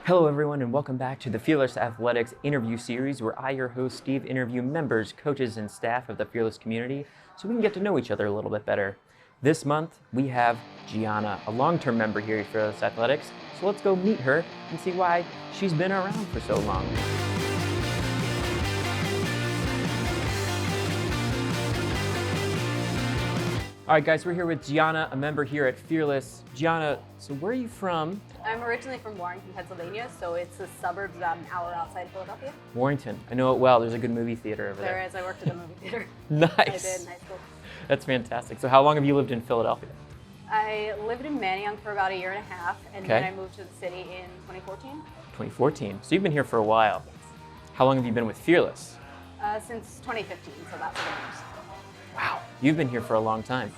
Hello everyone and welcome back to the Fearless Athletics interview series where I, your host Steve, interview members, coaches, and staff of the Fearless community so we can get to know each other a little bit better. This month we have Gianna, a long-term member here at Fearless Athletics, so let's go meet her and see why she's been around for so long. All right guys, we're here with Gianna, a member here at Fearless. Gianna, so where are you from? I'm originally from Warrington, Pennsylvania, so it's the suburbs about an hour outside Philadelphia. Warrington, I know it well. There's a good movie theater over there. There is. I worked at a movie theater. Nice. I did in high school. That's fantastic. So how long have you lived in Philadelphia? I lived in Manayunk for about a year and a half, and then I moved to the city in 2014. 2014. So you've been here for a while. Yes. How long have you been with Fearless? Since 2015, so about 7 years. Wow, you've been here for a long time.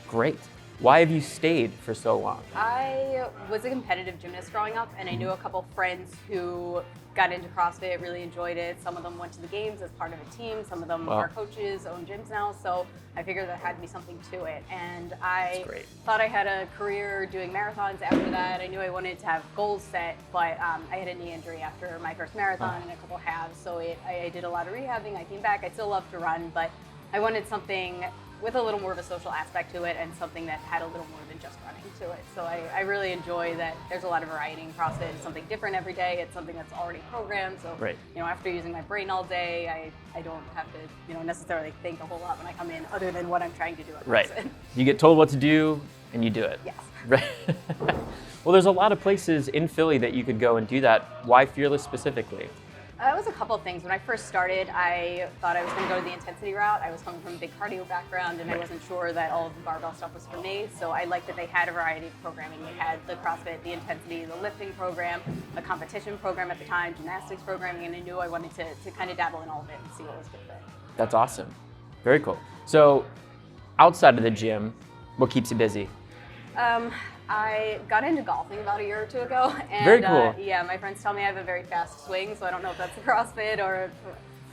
Great. Why have you stayed for so long? I was a competitive gymnast growing up, and I knew a couple friends who got into CrossFit, really enjoyed it. Some of them went to the games as part of a team. Some of them are coaches, own gyms now. So I figured there had to be something to it. And I thought I had a career doing marathons after that. I knew I wanted to have goals set, but I had a knee injury after my first marathon and a couple halves. So I did a lot of rehabbing. I came back. I still love to run, but I wanted something with a little more of a social aspect to it and something that had a little more than just running to it. So I really enjoy that there's a lot of variety in CrossFit. It's something different every day. It's something that's already programmed. So, you know, after using my brain all day, I don't have to, you know, necessarily think a whole lot when I come in other than what I'm trying to do at CrossFit. You get told what to do and you do it. Yes. Right. Well, there's a lot of places in Philly that you could go and do that. Why Fearless specifically? It was a couple of things. When I first started, I thought I was going to go to the intensity route. I was coming from a big cardio background, and I wasn't sure that all of the barbell stuff was for me. So I liked that they had a variety of programming. They had the CrossFit, the intensity, the lifting program, a competition program at the time, gymnastics programming, and I knew I wanted to kind of dabble in all of it and see what was good fit. That's awesome. Very cool. So outside of the gym, what keeps you busy? I got into golfing about a year or two ago, and very cool. Yeah, my friends tell me I have a very fast swing, so I don't know if that's CrossFit or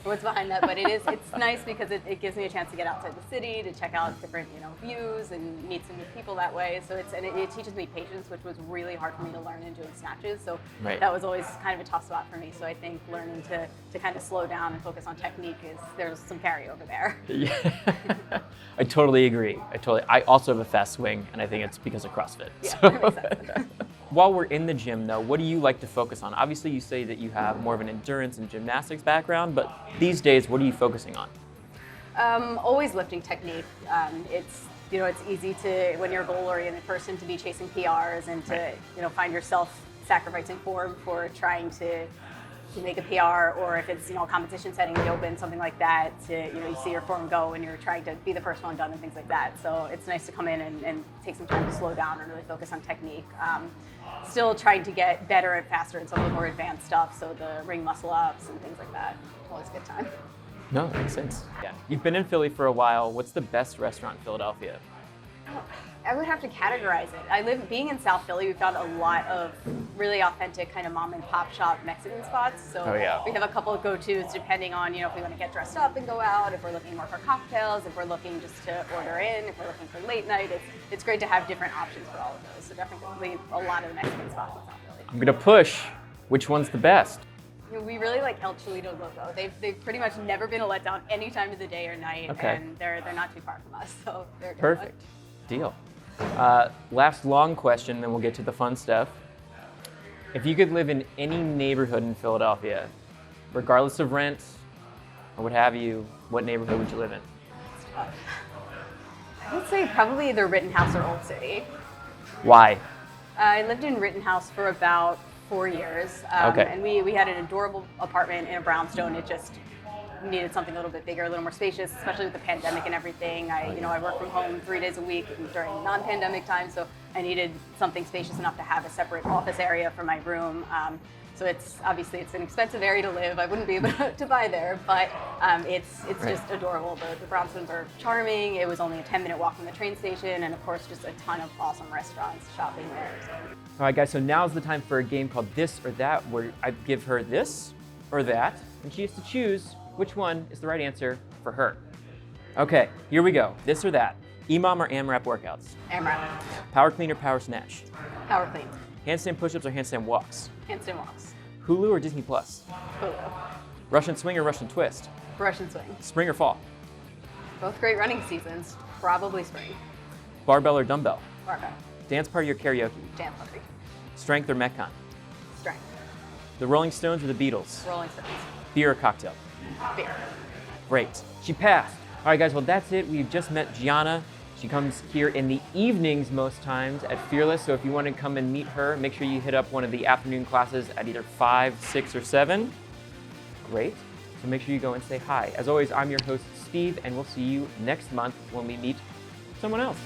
what's behind that, but it's nice because it gives me a chance to get outside the city, to check out different views and meet some new people that way. So it teaches me patience, which was really hard for me to learn in doing snatches. So that was always kind of a tough spot for me. So I think learning to kind of slow down and focus on technique there's some carryover there. Yeah. I totally agree. I also have a fast swing, and I think it's because of CrossFit. Yeah, that makes sense. While we're in the gym though, what do you like to focus on? Obviously you say that you have more of an endurance and gymnastics background, but these days, what are you focusing on? Always lifting technique. It's easy to, when you're a goal-oriented person, to be chasing PRs and to find yourself sacrificing form for trying to make a PR, or if it's a competition setting in the open, something like that. You see your form go and you're trying to be the first one done and things like that. So it's nice to come in and take some time to slow down and really focus on technique. Still trying to get better and faster in some of the more advanced stuff, so the ring muscle ups and things like that. Always a good time. No, that makes sense. Yeah. You've been in Philly for a while. What's the best restaurant in Philadelphia? I would have to categorize it. Being in South Philly, we've got a lot of really authentic kind of mom and pop shop Mexican spots. So we have a couple of go-tos depending on, if we want to get dressed up and go out, if we're looking more for cocktails, if we're looking just to order in, if we're looking for late night. It's great to have different options for all of those. So definitely a lot of the Mexican spots in South Philly. I'm gonna push. Which one's the best? We really like El Chilito Loco. They've pretty much never been a letdown any time of the day or night, and they're not too far from us, so they're a good perfect. Deal. Last long question, then we'll get to the fun stuff. If you could live in any neighborhood in Philadelphia, regardless of rent or what have you, what neighborhood would you live in? That's tough. I would say probably either Rittenhouse or Old City. Why? I lived in Rittenhouse for about 4 years, and we had an adorable apartment in a brownstone. It just needed something a little bit bigger, a little more spacious, especially with the pandemic and everything. I work from home 3 days a week during non-pandemic time, so I needed something spacious enough to have a separate office area for my room. So it's an expensive area to live. I wouldn't be able to buy there, but it's just adorable. The brownstones are charming. It was only a 10-minute walk from the train station, and of course, just a ton of awesome restaurants, shopping there. So. All right, guys. So now's the time for a game called This or That, where I give her this or that, and she has to choose which one is the right answer for her. Okay, here we go. This or that. EMOM or AMRAP workouts? AMRAP. Power clean or power snatch? Power clean. Handstand push-ups or handstand walks? Handstand walks. Hulu or Disney Plus? Hulu. Russian swing or Russian twist? Russian swing. Spring or fall? Both great running seasons. Probably spring. Barbell or dumbbell? Barbell. Dance party or karaoke? Dance party. Strength or Metcon? Strength. The Rolling Stones or the Beatles? Rolling Stones. Beer or cocktail? Beer. Great. She passed. All right, guys, well, that's it. We've just met Gianna. She comes here in the evenings most times at Fearless, so if you want to come and meet her, make sure you hit up one of the afternoon classes at either 5, 6, or 7. Great. So make sure you go and say hi. As always, I'm your host, Steve, and we'll see you next month when we meet someone else.